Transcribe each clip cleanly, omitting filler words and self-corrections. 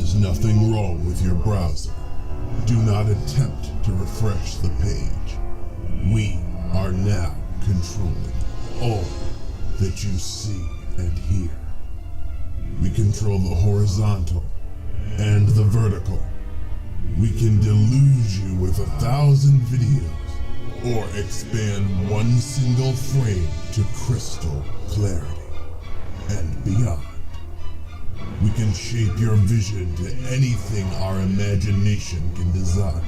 is nothing wrong with your browser. Do not attempt to refresh the page. We are now controlling all that you see and hear. We control the horizontal and the vertical. We can delude you with 1,000 videos or expand one single frame to crystal clarity and beyond. We can shape your vision to anything our imagination can design.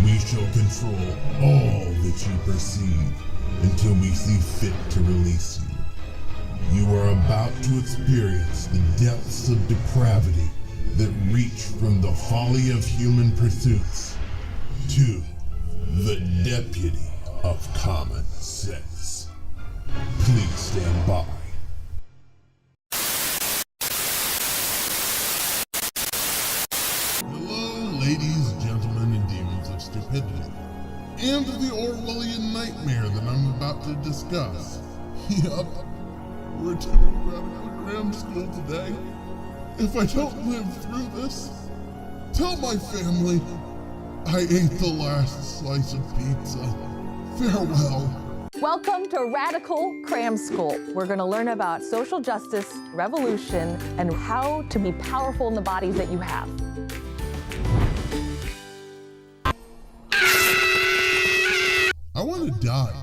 We shall control all that you perceive until we see fit to release you. You are about to experience the depths of depravity that reach from the folly of human pursuits to the deputy of common sense. Please stand by. Hello, ladies, gentlemen, and demons of stupidity, and the Orwellian nightmare that I'm about to discuss. Yup, we're doing Radical Cram School today. If I don't live through this, tell my family I ate the last slice of pizza. Farewell. Welcome to Radical Cram School. We're going to learn about social justice, revolution, and how to be powerful in the bodies that you have. I want to die.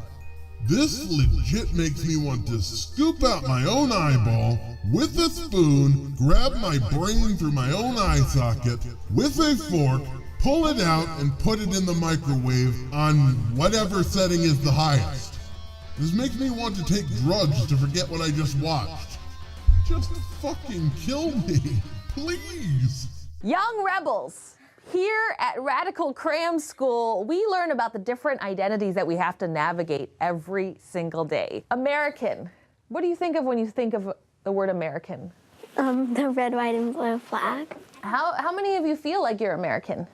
This legit makes me want to scoop out my own eyeball with a spoon, grab my brain through my own eye socket with a fork, pull it out, and put it in the microwave on whatever setting is the highest. This makes me want to take drugs to forget what I just watched. Just fucking kill me, please. Young rebels, here at Radical Cram School, we learn about the different identities that we have to navigate every single day. American. What do you think of when you think of the word American? The red, white, and blue flag. How many of you feel like you're American?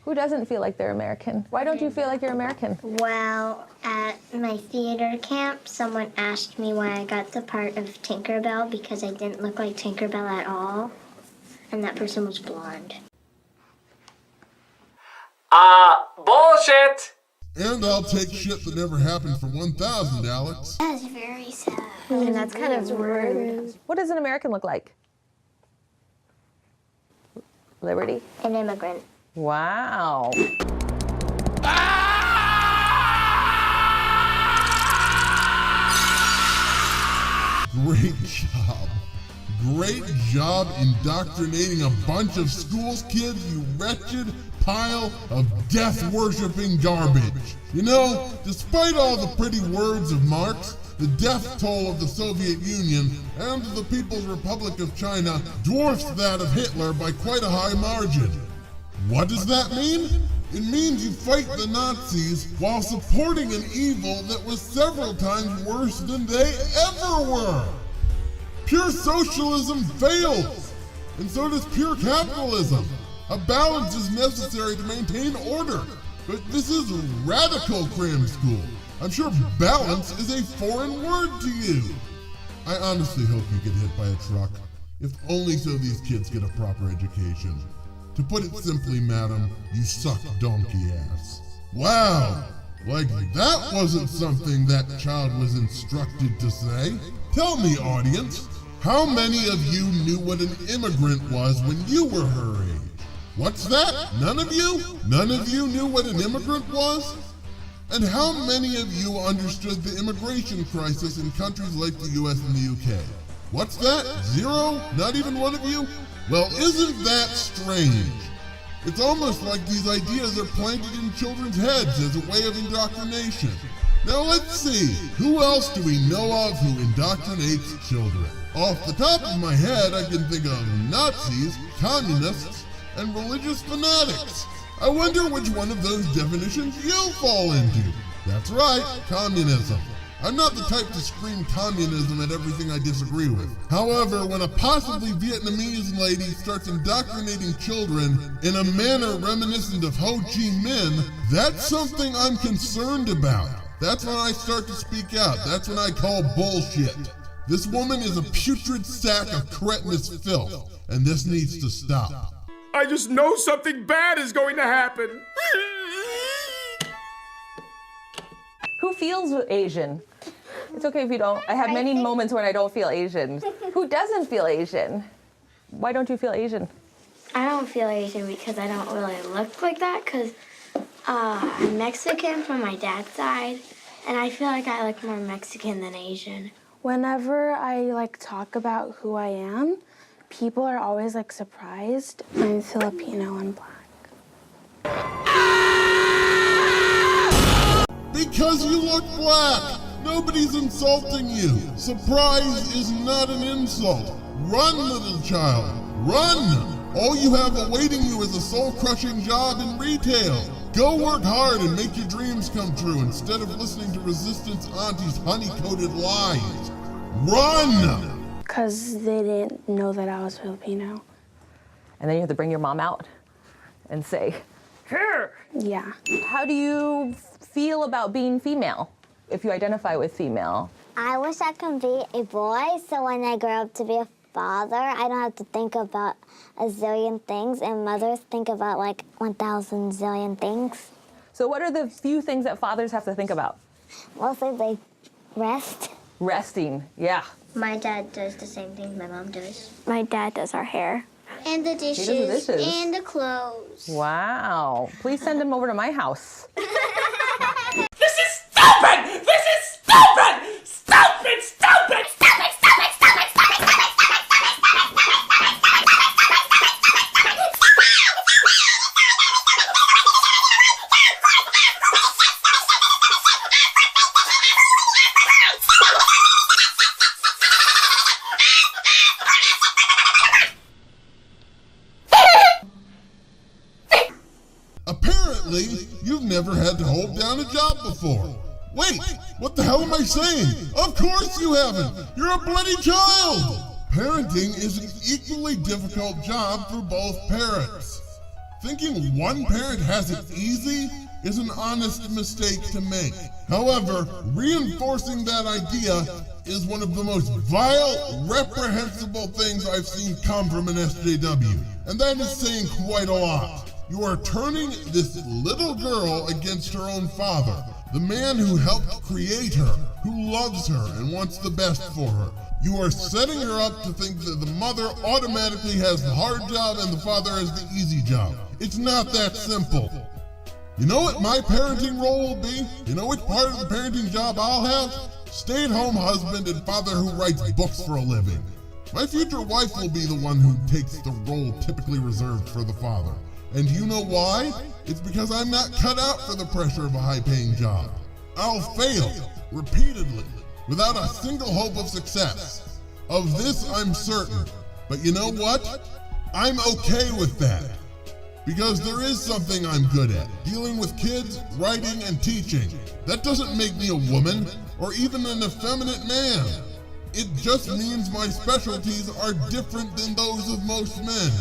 Who doesn't feel like they're American? Why don't you feel like you're American? Well, at my theater camp, someone asked me why I got the part of Tinkerbell because I didn't look like Tinkerbell at all, and that person was blonde. Bullshit! And I'll take shit that never happened for 1,000, Alex. That's very sad. And that's kind of rude. What does an American look like? Liberty? An immigrant. Wow. Great job. Great job indoctrinating a bunch of school's kids, you wretched pile of death-worshipping garbage. You know, despite all the pretty words of Marx, the death toll of the Soviet Union and the People's Republic of China dwarfs that of Hitler by quite a high margin. What does that mean? It means you fight the Nazis while supporting an evil that was several times worse than they ever were. Pure socialism fails, and so does pure capitalism. A balance is necessary to maintain order, but this is Radical Cram School. I'm sure balance is a foreign word to you. I honestly hope you get hit by a truck, if only so these kids get a proper education. To put it simply, madam, you suck donkey ass. Wow, like that wasn't something that child was instructed to say. Tell me, audience, how many of you knew what an immigrant was when you were her age? What's that? None of you? None of you knew what an immigrant was? And how many of you understood the immigration crisis in countries like the US and the UK? What's that? Zero? Not even one of you? Well, isn't that strange? It's almost like these ideas are planted in children's heads as a way of indoctrination. Now let's see, who else do we know of who indoctrinates children? Off the top of my head, I can think of Nazis, communists, and religious fanatics. I wonder which one of those definitions you fall into. That's right, communism. I'm not the type to scream communism at everything I disagree with. However, when a possibly Vietnamese lady starts indoctrinating children in a manner reminiscent of Ho Chi Minh, that's something I'm concerned about. That's when I start to speak out. That's when I call bullshit. This woman is a putrid sack of cretinous filth, and this needs to stop. I just know something bad is going to happen. Who feels Asian? It's okay if you don't. I have many moments when I don't feel Asian. Who doesn't feel Asian? Why don't you feel Asian? I don't feel Asian because I don't really look like that because I'm Mexican from my dad's side, and I feel like I look more Mexican than Asian. Whenever I talk about who I am, people are always surprised. I'm Filipino and black. Because you look black! Nobody's insulting you! Surprise is not an insult! Run, little child! Run! All you have awaiting you is a soul-crushing job in retail! Go work hard and make your dreams come true instead of listening to Resistance Auntie's honey-coated lies! Run! Because they didn't know that I was Filipino. And then you have to bring your mom out and say, here! Yeah. How do you feel about being female, if you identify with female? I wish I could be a boy, so when I grow up to be a father, I don't have to think about a zillion things, and mothers think about 1,000 zillion things. So what are the few things that fathers have to think about? Mostly they rest. Resting, yeah. My dad does the same thing my mom does. My dad does our hair. And the dishes, He does the dishes. and the clothes. Wow. Please send him over to my house. This is stupid! This is stupid! Stupid! Stupid! Stupid! Stupid! Stupid! Stupid! Apparently, you've never had to hold down a job before. Wait, what the hell am I saying? Of course you haven't! You're a bloody child! Parenting is an equally difficult job for both parents. Thinking one parent has it easy is an honest mistake to make. However, reinforcing that idea is one of the most vile, reprehensible things I've seen come from an SJW. And that is saying quite a lot. You are turning this little girl against her own father, the man who helped create her, who loves her and wants the best for her. You are setting her up to think that the mother automatically has the hard job and the father has the easy job. It's not that simple. You know what my parenting role will be? You know which part of the parenting job I'll have? Stay-at-home husband and father who writes books for a living. My future wife will be the one who takes the role typically reserved for the father. And you know why? It's because I'm not cut out for the pressure of a high-paying job. I'll fail, repeatedly, without a single hope of success. Of this I'm certain. But you know what? I'm okay with that. Because there is something I'm good at, dealing with kids, writing, and teaching. That doesn't make me a woman, or even an effeminate man. It just means my specialties are different than those of most men.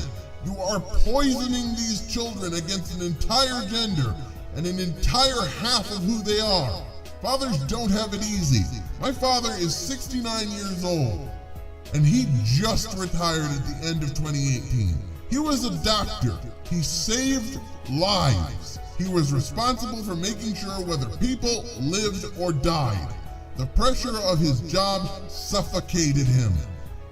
You are poisoning these children against an entire gender and an entire half of who they are. Fathers don't have it easy. My father is 69 years old, and he just retired at the end of 2018. He was a doctor. He saved lives. He was responsible for making sure whether people lived or died. The pressure of his job suffocated him.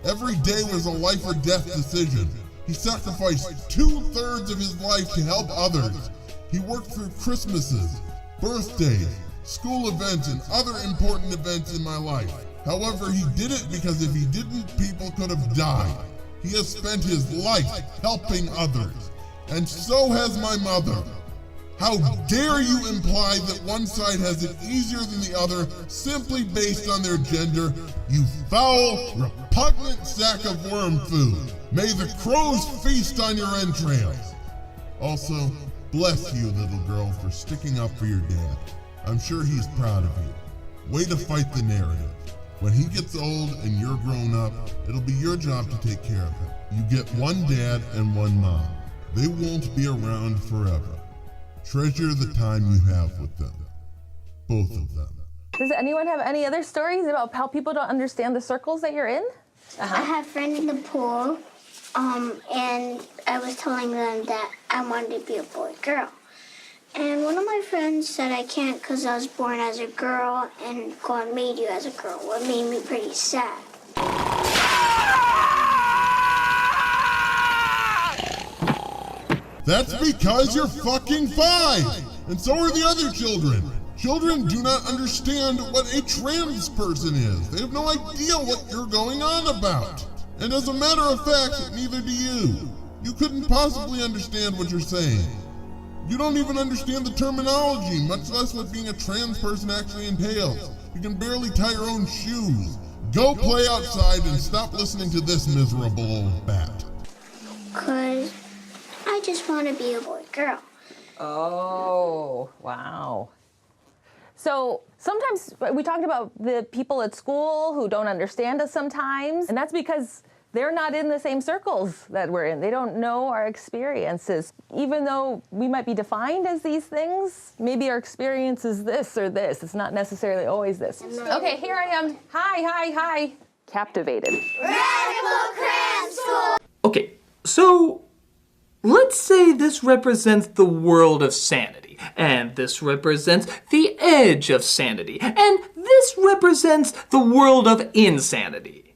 Every day was a life or death decision. He sacrificed 2/3 of his life to help others. He worked through Christmases, birthdays, school events, and other important events in my life. However, he did it because if he didn't, people could have died. He has spent his life helping others, and so has my mother. How dare you imply that one side has it easier than the other simply based on their gender, you foul, repugnant sack of worm food. May the crows feast on your entrails. Also, bless you, little girl, for sticking up for your dad. I'm sure he's proud of you. Way to fight the narrative. When he gets old and you're grown up, it'll be your job to take care of him. You get one dad and one mom. They won't be around forever. Treasure the time you have with them. Both of them. Does anyone have any other stories about how people don't understand the circles that you're in? I have a friend in the pool, and I was telling them that I wanted to be a boy girl. And one of my friends said I can't because I was born as a girl and God made you as a girl, what made me pretty sad. That's because you're fucking 5! And so are the other children. Children do not understand what a trans person is. They have no idea what you're going on about. And as a matter of fact, neither do you. You couldn't possibly understand what you're saying. You don't even understand the terminology, much less what being a trans person actually entails. You can barely tie your own shoes. Go play outside and stop listening to this miserable old bat. 'Cause I just want to be a boy girl. Oh, wow. So sometimes we talked about the people at school who don't understand us sometimes, and that's because they're not in the same circles that we're in. They don't know our experiences. Even though we might be defined as these things, maybe our experience is this or this. It's not necessarily always this. Okay, here I am. Hi. Captivated. Radical Cram School! Okay, so let's say this represents the world of sanity, and this represents the edge of sanity, and this represents the world of insanity.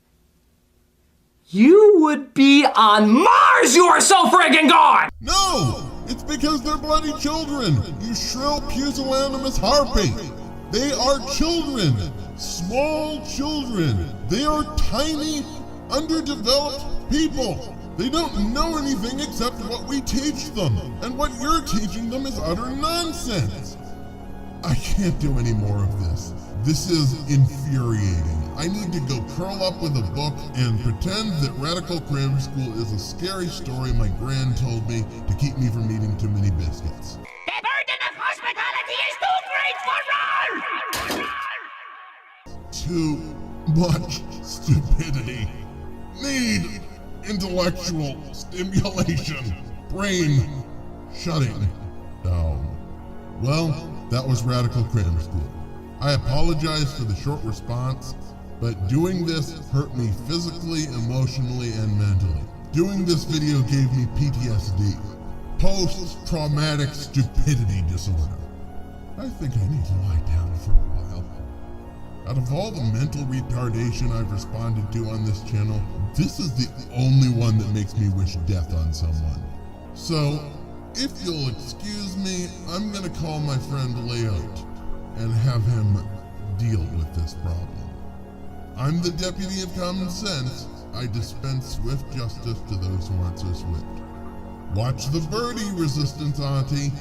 You would be on Mars, you are so friggin' gone! No! It's because they're bloody children, you shrill pusillanimous harpy. They are children, small children. They are tiny, underdeveloped people. They don't know anything except what we teach them, and what you're teaching them is utter nonsense. I can't do any more of this. This is infuriating. I need to go curl up with a book and pretend that Radical Cram School is a scary story my gran told me to keep me from eating too many biscuits. The burden of hospitality is too great for all! Too much stupidity. Need intellectual stimulation. Brain shutting down. Well, that was Radical Cram School. I apologize for the short response, but doing this hurt me physically, emotionally, and mentally. Doing this video gave me PTSD, post-traumatic stupidity disorder. I think I need to lie down for a while. Out of all the mental retardation I've responded to on this channel, this is the only one that makes me wish death on someone. So, if you'll excuse me, I'm gonna call my friend Layout and have him deal with this problem. I'm the deputy of common sense. I dispense swift justice to those who aren't so swift. Watch the birdie, resistance auntie.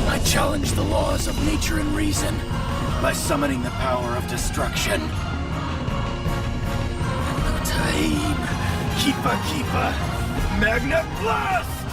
I challenge the laws of nature and reason by summoning the power of destruction. Time. Keepa, Magna Plus!